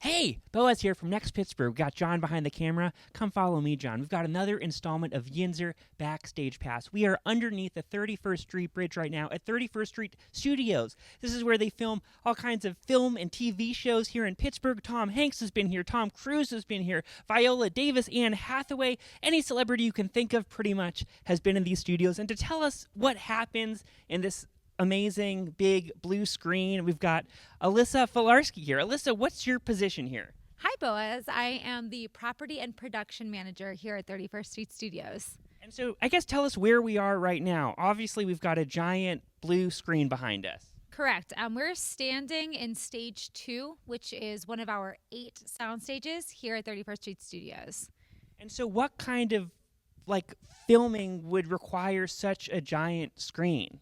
Hey, Boaz here from Next Pittsburgh. We've got John behind the camera. Come follow me, John. We've got another installment of Yinzer Backstage Pass. We are underneath the 31st Street Bridge right now at 31st Street Studios. This is where they film all kinds of film and TV shows here in Pittsburgh. Tom Hanks has been here. Tom Cruise has been here. Viola Davis, Anne Hathaway, any celebrity you can think of pretty much has been in these studios. And to tell us what happens in this amazing big blue screen, we've got Alyssa Filarski here. Alyssa, what's your position here? Hi, Boaz. I am the property and production manager here at 31st Street Studios. And so I guess tell us where we are right now. Obviously, we've got a giant blue screen behind us. Correct. We're standing in stage 2, which is one of our 8 sound stages here at 31st Street Studios. And so what kind of filming would require such a giant screen?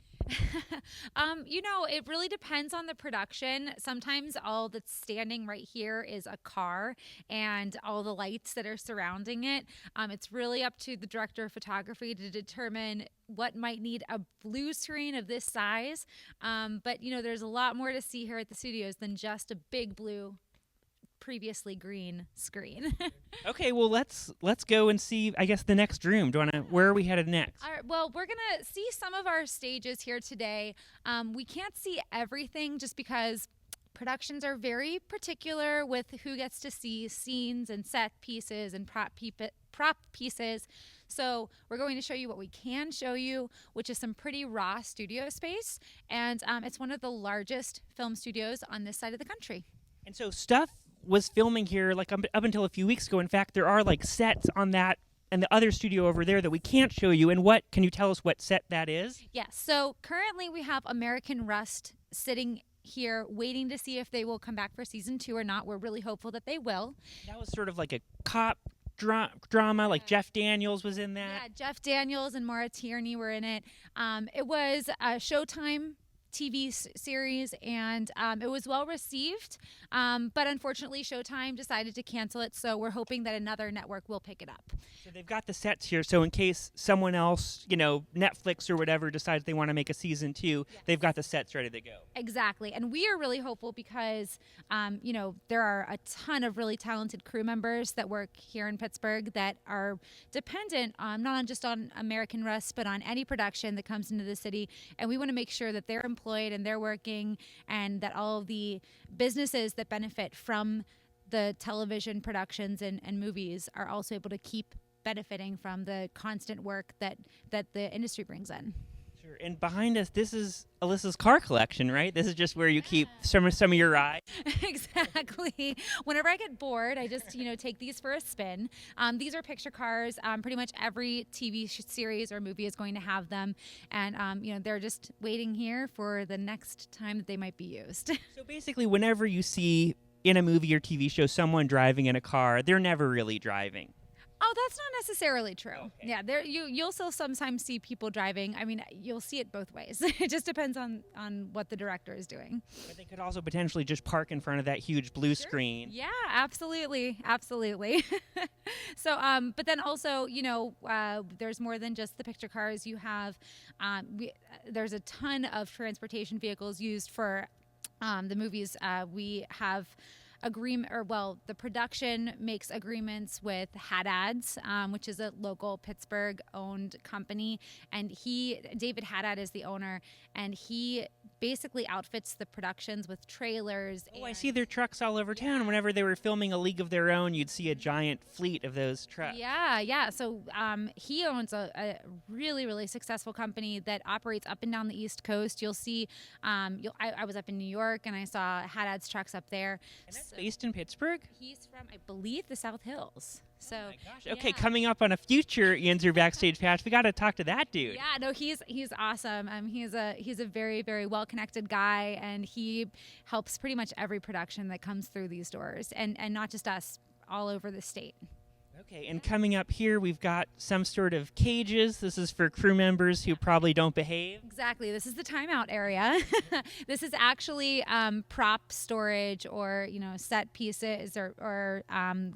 It really depends on the production. Sometimes all that's standing right here is a car and all the lights that are surrounding it. It's really up to the director of photography to determine what might need a blue screen of this size. But there's a lot more to see here at the studios than just a big blue, previously green screen. Okay, well let's go and see, I guess, the next room. Where are we headed next? All right, well, we're gonna see some of our stages here today. We can't see everything just because productions are very particular with who gets to see scenes and set pieces and prop pieces. So we're going to show you what we can show you, which is some pretty raw studio space, and it's one of the largest film studios on this side of the country. And so stuff was filming here up until a few weeks ago. In fact, there are sets on that and the other studio over there that we can't show you. And can you tell us what set that is? Yes. So currently we have American Rust sitting here waiting to see if they will come back for season 2 or not. We're really hopeful that they will. That was sort of like a cop drama, like Jeff Daniels was in that. Yeah, Jeff Daniels and Maura Tierney were in it. It was a Showtime TV series, and it was well received, but unfortunately Showtime decided to cancel it, so we're hoping that another network will pick it up. So they've got the sets here, so in case someone else, Netflix or whatever, decides they want to make a season 2, yes, they've got the sets ready to go. Exactly, and we are really hopeful because there are a ton of really talented crew members that work here in Pittsburgh that are dependent not just on American Rust, but on any production that comes into the city, and we want to make sure that they're employed and they're working, and that all of the businesses that benefit from the television productions and movies are also able to keep benefiting from the constant work that the industry brings in. Sure. And behind us, this is Alyssa's car collection, right? This is just where you keep some of your rides. Exactly. Whenever I get bored, I just take these for a spin. These are picture cars. Pretty much every TV series or movie is going to have them, and they're just waiting here for the next time that they might be used. So basically, whenever you see in a movie or TV show someone driving in a car, they're never really driving. Oh, that's not necessarily true. Okay. Yeah, you'll still sometimes see people driving. I mean, you'll see it both ways. It just depends on what the director is doing. But they could also potentially just park in front of that huge blue screen. Yeah, absolutely. So, but then also, there's more than just the picture cars. You have, there's a ton of transportation vehicles used for the movies. We have the production makes agreements with Haddad's, which is a local Pittsburgh-owned company, and David Haddad is the owner, and he basically outfits the productions with trailers. Oh, I see their trucks all over town. Whenever they were filming A League of Their Own, you'd see a giant fleet of those trucks. Yeah. So he owns a really, really successful company that operates up and down the East Coast. You'll see, I was up in New York, and I saw Haddad's trucks up there. And that's based in Pittsburgh? He's from, I believe, the South Hills. So, oh my gosh. Okay, coming up on a future Yinzer Backstage Pass, we got to talk to that dude. Yeah, no, he's awesome. He's a very, very well connected guy, and he helps pretty much every production that comes through these doors, and not just us, all over the state. Okay, and coming up here, we've got some sort of cages. This is for crew members who probably don't behave. Exactly. This is the timeout area. This is actually prop storage, or set pieces, or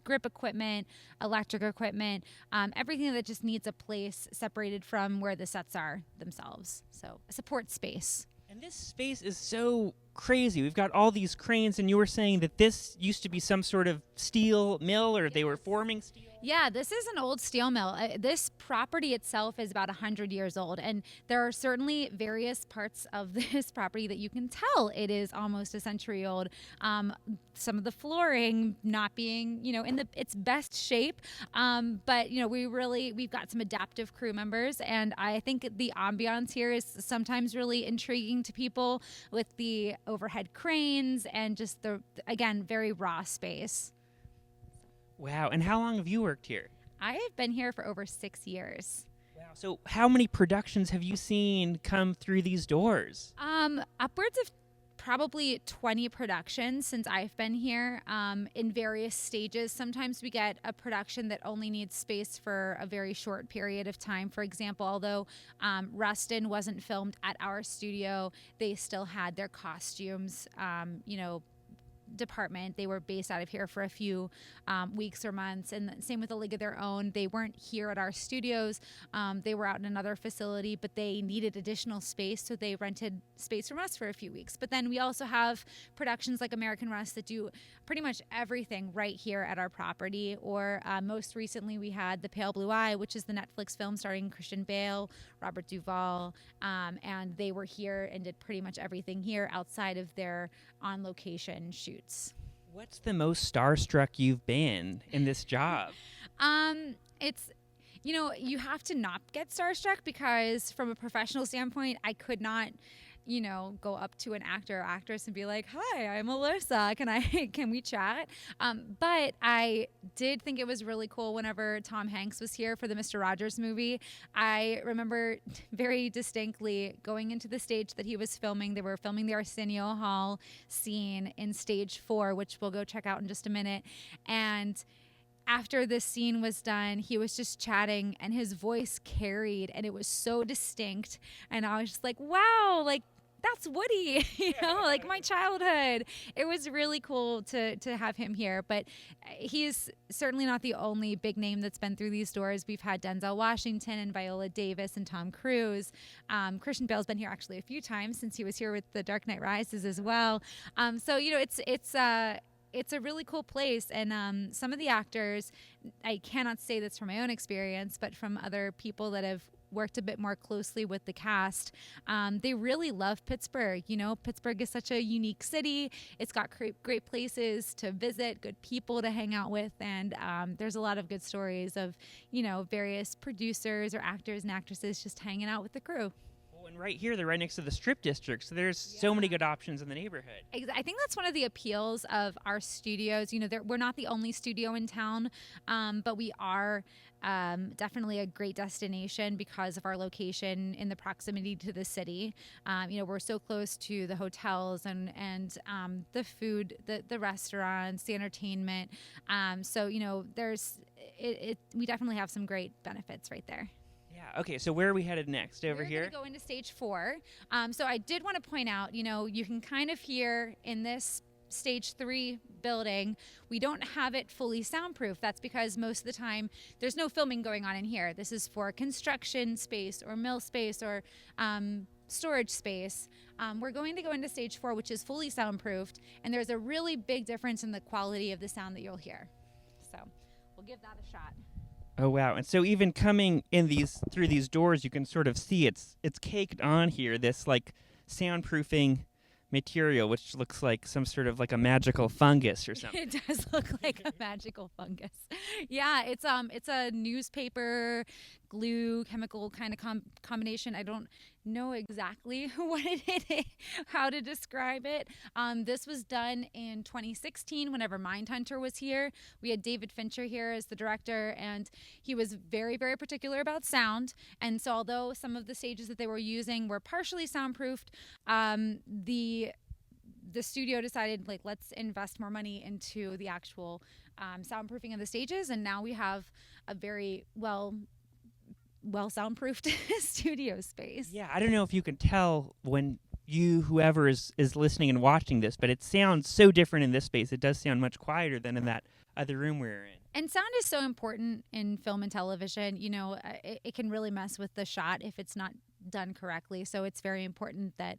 grip equipment, electric equipment, everything that just needs a place separated from where the sets are themselves. So a support space. And this space is so crazy. We've got all these cranes, and you were saying that this used to be some sort of steel mill, or they were forming steel? Yeah, this is an old steel mill. This property itself is about 100 years old, and there are certainly various parts of this property that you can tell it is almost a century old. Some of the flooring not being, in its best shape, but we've got some adaptive crew members, and I think the ambiance here is sometimes really intriguing to people with the overhead cranes and just the, again, very raw space. Wow. And how long have you worked here? I have been here for over 6 years. Wow. So how many productions have you seen come through these doors? Upwards of probably 20 productions since I've been here, in various stages. Sometimes we get a production that only needs space for a very short period of time. For example, although Rustin wasn't filmed at our studio, they still had their costumes, department. They were based out of here for a few weeks or months, and same with A League of Their Own. They weren't here at our studios. They were out in another facility, but they needed additional space, so they rented space from us for a few weeks. But then we also have productions like American Rust that do pretty much everything right here at our property. Or most recently, we had The Pale Blue Eye, which is the Netflix film starring Christian Bale, Robert Duvall, and they were here and did pretty much everything here outside of their on-location shoots. What's the most starstruck you've been in this job? It's, you have to not get starstruck, because from a professional standpoint, I could not, go up to an actor or actress and be like, "Hi, I'm Alyssa. Can we chat?" But I did think it was really cool whenever Tom Hanks was here for the Mr. Rogers movie. I remember very distinctly going into the stage that he was filming. They were filming the Arsenio Hall scene in stage 4, which we'll go check out in just a minute. And after this scene was done, he was just chatting, and his voice carried, and it was so distinct. And I was just like, wow, like, that's Woody, like my childhood. It was really cool to have him here, but he's certainly not the only big name that's been through these doors. We've had Denzel Washington and Viola Davis and Tom Cruise. Christian Bale's been here actually a few times since he was here with The Dark Knight Rises as well. So, it's a really cool place, and some of the actors, I cannot say this from my own experience, but from other people that have worked a bit more closely with the cast, they really love Pittsburgh. Pittsburgh is such a unique city. It's got great places to visit, good people to hang out with, and there's a lot of good stories of, various producers or actors and actresses just hanging out with the crew. And right here, they're right next to the Strip District, so there's so many good options in the neighborhood. I think that's one of the appeals of our studios. We're not the only studio in town, but we are definitely a great destination because of our location in the proximity to the city. We're so close to the hotels and the food, the restaurants, the entertainment. So we definitely have some great benefits right there. Yeah. Okay. So where are we headed next? Over here? We're going to go into stage 4. So I did want to point out, you can kind of hear in this stage 3 building, we don't have it fully soundproof. That's because most of the time there's no filming going on in here. This is for construction space or mill space or storage space. We're going to go into stage 4, which is fully soundproofed, and there's a really big difference in the quality of the sound that you'll hear. So we'll give that a shot. Oh wow! And so even coming in through these doors, you can sort of see it's caked on here, this like soundproofing material, which looks like some sort of like a magical fungus or something. It does look like a magical fungus. Yeah, it's a newspaper glue chemical kind of combination. I don't know exactly what it is, how to describe it. This was done in 2016 whenever Mindhunter was here. We had David Fincher here as the director, and he was very, very particular about sound. And so although some of the stages that they were using were partially soundproofed, the studio decided, like, let's invest more money into the actual soundproofing of the stages, and now we have a very well soundproofed studio space. Yeah, I don't know if you can tell when whoever is listening and watching this, but it sounds so different in this space. It does sound much quieter than in that other room we were in. And sound is so important in film and television. It can really mess with the shot if it's not done correctly. So it's very important that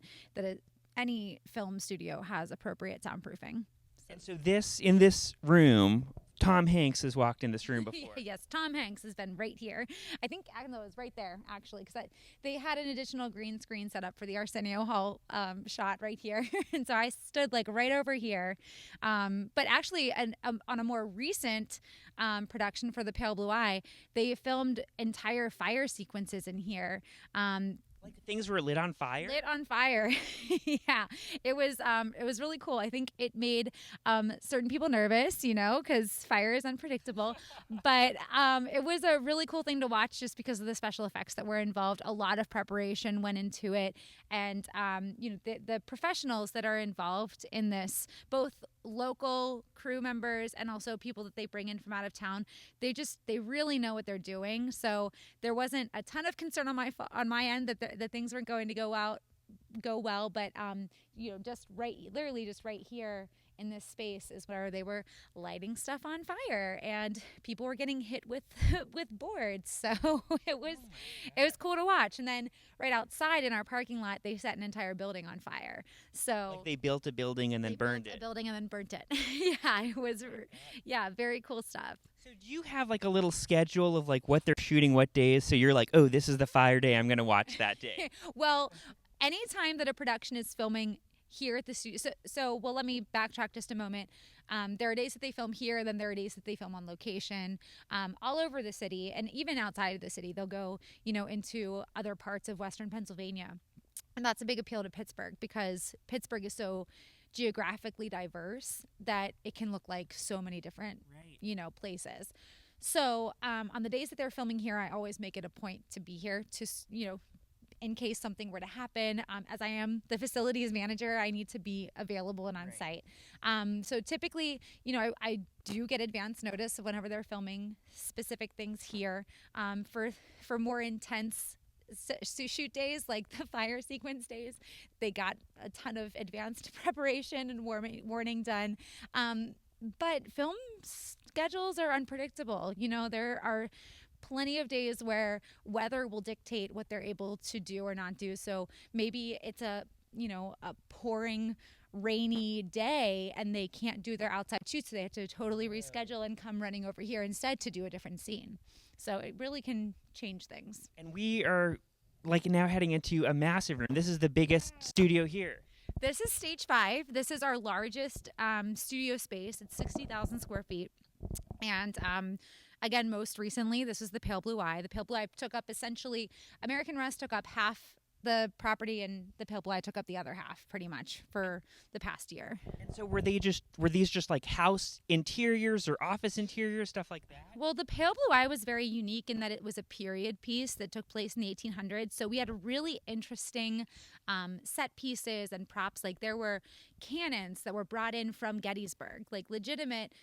any film studio has appropriate soundproofing. And so in this room, Tom Hanks has walked in this room before. Yes, Tom Hanks has been right here. I think it was right there, actually, because they had an additional green screen set up for the Arsenio Hall shot right here. And so I stood like right over here. But actually, on a more recent production for The Pale Blue Eye, they filmed entire fire sequences in here. Like things were lit on fire? Lit on fire. Yeah. It was really cool. I think it made certain people nervous, because fire is unpredictable. But it was a really cool thing to watch just because of the special effects that were involved. A lot of preparation went into it. And, the professionals that are involved in this, both local crew members and also people that they bring in from out of town, they really know what they're doing. So there wasn't a ton of concern on my end that things weren't going to go well, but literally just right here in this space is where they were lighting stuff on fire and people were getting hit with boards. So it was cool to watch. And then right outside in our parking lot, they set an entire building on fire. So like they built a building and then burned it. Yeah, it was very cool stuff. So do you have like a little schedule of like what they're shooting what days? So you're like, oh, this is the fire day, I'm going to watch that day. Well, anytime that a production is filming here at the studio. So let me backtrack just a moment. There are days that they film here, then there are days that they film on location, all over the city, and even outside of the city. They'll go, into other parts of Western Pennsylvania. And that's a big appeal to Pittsburgh because Pittsburgh is so geographically diverse that it can look like so many different, places. So on the days that they're filming here, I always make it a point to be here to, in case something were to happen. As I am the facilities manager, I need to be available and on site. So typically, I do get advance notice of whenever they're filming specific things here. For more intense shoot days, like the fire sequence days, they got a ton of advanced preparation and warning done. But film schedules are unpredictable. There are plenty of days where weather will dictate what they're able to do or not do. So maybe it's a pouring rainy day and they can't do their outside shoots. So they have to totally reschedule and come running over here instead to do a different scene. So it really can change things. And we are like now heading into a massive room. This is the biggest studio here. This is stage 5. This is our largest studio space. It's 60,000 square feet. And again, most recently, this is the Pale Blue Eye. The Pale Blue Eye took up essentially, American Rust took up half the property and the Pale Blue Eye took up the other half pretty much for the past year. And so were these just like house interiors or office interiors, stuff like that? Well, the Pale Blue Eye was very unique in that it was a period piece that took place in the 1800s. So we had really interesting set pieces and props. Like there were cannons that were brought in from Gettysburg, like legitimate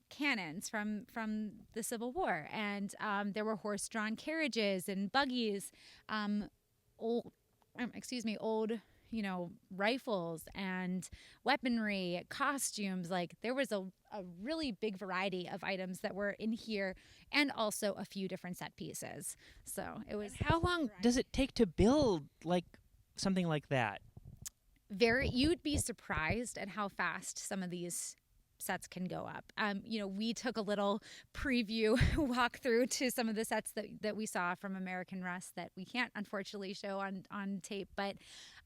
cannons from the Civil War. And there were horse-drawn carriages and buggies, old rifles and weaponry, costumes. Like there was a really big variety of items that were in here and also a few different set pieces. So it was. And how long does it take to build like something like that? You'd be surprised at how fast some of these sets can go up. We took a little preview walkthrough to some of the sets that we saw from American Rust that we can't unfortunately show on tape, but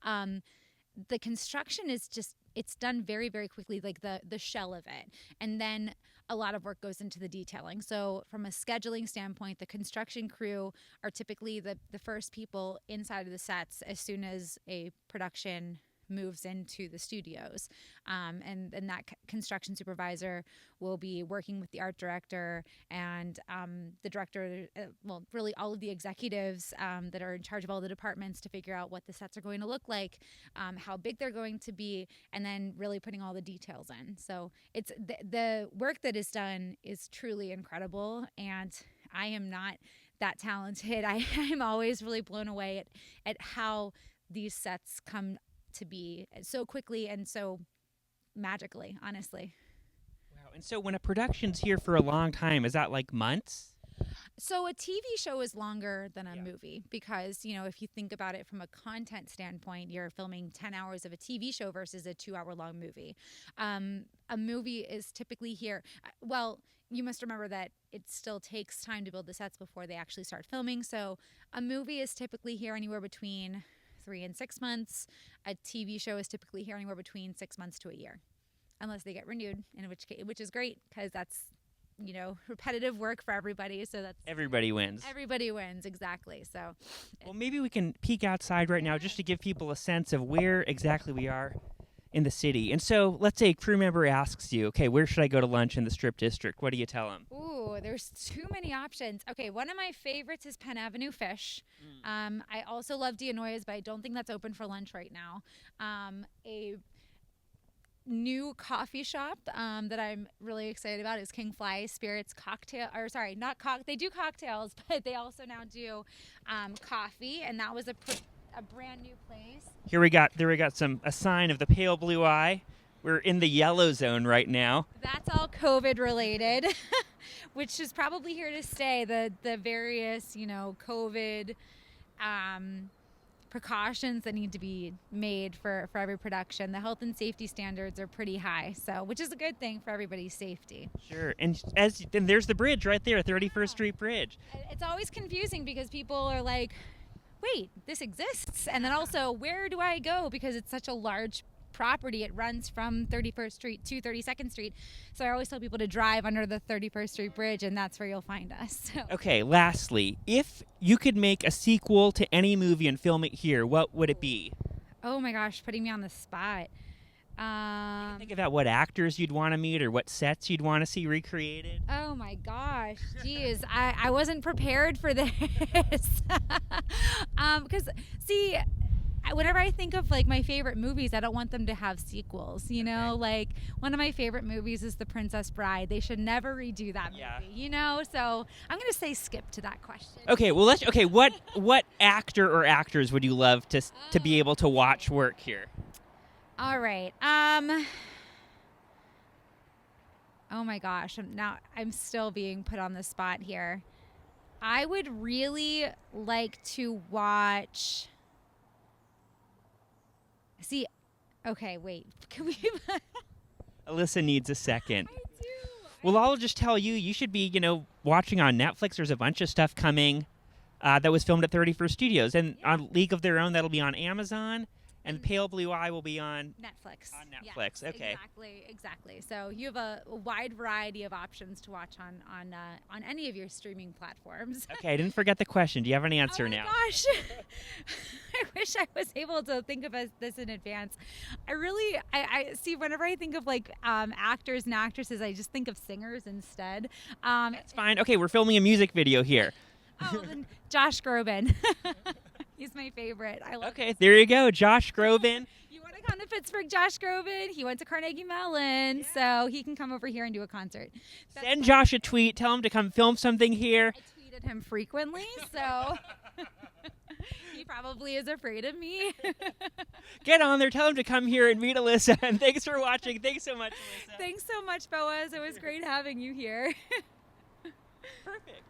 the construction is it's done very, very quickly, like the shell of it. And then a lot of work goes into the detailing. So from a scheduling standpoint, the construction crew are typically the first people inside of the sets as soon as a production moves into the studios. And that construction supervisor will be working with the art director and the director, really all of the executives that are in charge of all the departments to figure out what the sets are going to look like, how big they're going to be, and then really putting all the details in. So it's the work that is done is truly incredible, and I am not that talented. I'm always really blown away at how these sets come to be so quickly and so magically, honestly. Wow. And so when a production's here for a long time, is that like months? So a TV show is longer than a Yeah. movie because, if you think about it from a content standpoint, you're filming 10 hours of a TV show versus a 2-hour-long movie. A movie is typically here. Well, you must remember that it still takes time to build the sets before they actually start filming. So a movie is typically here anywhere between 3 and 6 months. A TV show is typically here anywhere between 6 months to a year, unless they get renewed, in which is great because that's repetitive work for everybody. So that's Everybody wins. everybody wins. Exactly. So, Well, maybe we can peek outside right now just to give people a sense of where exactly we are in the city. And so let's say a crew member asks you, okay, where should I go to lunch in the Strip District? What do you tell them? ooh, there's too many options. Okay, one of my favorites is Penn Avenue Fish. I also love D'Anoia's, but I don't think that's open for lunch right now. A new coffee shop that I'm really excited about is King Fly Spirits cocktail, or sorry, not they do cocktails, but they also now do coffee, and that was a brand new place. Here we got a sign of the pale blue eye. We're in the yellow zone right now. That's all COVID related, which is probably here to stay. The various COVID precautions that need to be made for every production. The health and safety standards are pretty high, so which is a good thing for everybody's safety. Sure. And then there's the bridge right there, 31st Street Bridge. It's always confusing because people are like, wait, this exists? And then also, where do I go? Because it's such a large property. It runs from 31st Street to 32nd Street. So I always tell people to drive under the 31st Street Bridge, and that's where you'll find us. So. Okay, lastly, if you could make a sequel to any movie and film it here, what would it be? Oh my gosh, putting me on the spot. Think about what actors you'd want to meet or what sets you'd want to see recreated. Oh my gosh, geez, I wasn't prepared for this. Because see, whenever I think of like my favorite movies, I don't want them to have sequels. Like one of my favorite movies is The Princess Bride. They should never redo that movie. So I'm gonna say skip to that question. Okay, well what actor or actors would you love to be able to watch work here? All right. Oh my gosh, I'm still being put on the spot here. I would really like to watch. See, okay, wait. Can we? Alyssa needs a second. I do. Well, I'll just tell you, you should be, watching on Netflix. There's a bunch of stuff coming that was filmed at 31st Studios. And on League of Their Own, that'll be on Amazon. And Pale Blue Eye will be on Netflix. On Netflix, yes, okay. Exactly. So you have a wide variety of options to watch on any of your streaming platforms. Okay, I didn't forget the question. Do you have an answer Oh my now? gosh. I wish I was able to think of this in advance. I see whenever I think of like actors and actresses, I just think of singers instead. That's fine. Okay, we're filming a music video here. Oh, then Josh Groban. He's my favorite. I love Okay, there you go. Josh Groban. You want to come to Pittsburgh, Josh Groban? He went to Carnegie Mellon, so he can come over here and do a concert. Send Josh a tweet. Tell him to come film something here. I tweeted him frequently, so he probably is afraid of me. Get on there. Tell him to come here and meet Alyssa. And thanks for watching. Thanks so much, Alyssa. Thanks so much, Boaz. It was great having you here. Perfect.